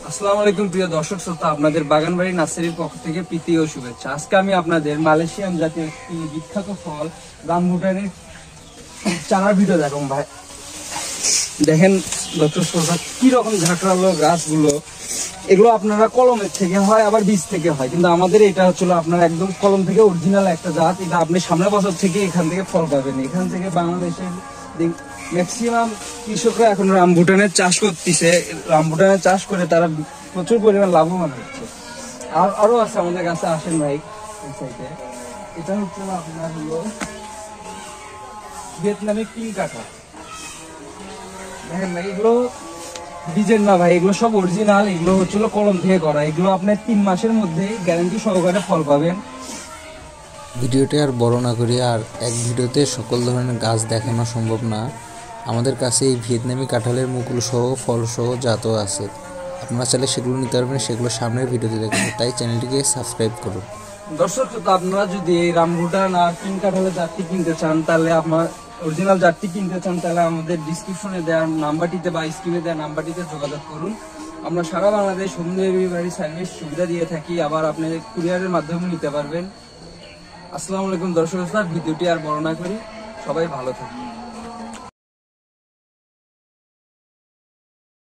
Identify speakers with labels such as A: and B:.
A: আসসালামু আলাইকুম প্রিয় দর্শক শ্রোতা, আপনাদের বাগানবাড়ি নার্সারির পক্ষ থেকে প্রীতি ও শুভেচ্ছা। আজকে আমি আপনাদের মালয়েশিয়ান জাতীয় একটি বিখ্যাত ফল রামবুটানের চারার ভিডিও দেখাবো। ভাই দেখেন দর্শক শ্রোতা, কি রকম ঝাঁকড়ালো গাছগুলো। এগুলো আপনারা কলমের থেকে হয়, আবার বীজ থেকে হয়, কিন্তু আমাদের এটা হচ্ছিল আপনার একদম কলম থেকে অরিজিনাল একটা জাত। এটা আপনি সামনের বছর থেকে এখান থেকে ফল পাবেন। এখান থেকে বাংলাদেশের ম্যাক্সিমাম কৃষকরা এখন রামবুটানের চাষ করতেছে। রামবুটানের চাষ করে তারা প্রচুর পরিমাণ লাভবান হচ্ছে। আর আরো আছে আমাদের কাছে, আসেন ভাই এই সাইডে। এটা হচ্ছে আপনার হলো ভিয়েতনামি পিং কাঁঠাল। দেখেন ভাই, এগুলো বীজের না ভাই, এগুলো সব অরিজিনাল। এগুলো হচ্ছিল কলম থেকে করা। এগুলো আপনার 3 মাসের মধ্যে গ্যারান্টি সহকারে ফল পাবেন।
B: ভিডিওটি আর বড় না করি, আর এক ভিডিওতে সকল ধরনের গাছ দেখানো সম্ভব না। আমাদের কাছে এই ভিয়েতনামি কাঁঠালের মুকুল সহ ফল সহ জাতও আছে। আপনারা চাইলে সেগুলো নিতে পারবেন, সেগুলো সামনের ভিডিওতে দেখুন। তাই চ্যানেলটিকে সাবস্ক্রাইব করুন।
A: দর্শক, তো আপনারা যদি এই রামবুটান আর পিং কাঁঠালের জাতটি কিনতে চান, তাহলে আপনার অরিজিনাল জাতটি কিনতে চান, তাহলে আমাদের ডিসক্রিপশনে দেওয়া নাম্বারটিতে বা স্ক্রিনে দেওয়া নাম্বারটিতে যোগাযোগ করুন। আমরা সারা বাংলাদেশ হোম ডেলিভারি সার্ভিস সুবিধা দিয়ে থাকি। আবার আপনি কুরিয়ারের মাধ্যমে নিতে পারবেন। আসসালামু আলাইকুম দর্শক, ভিডিওটি আর বড় না করি, সবাই ভালো থাকুন।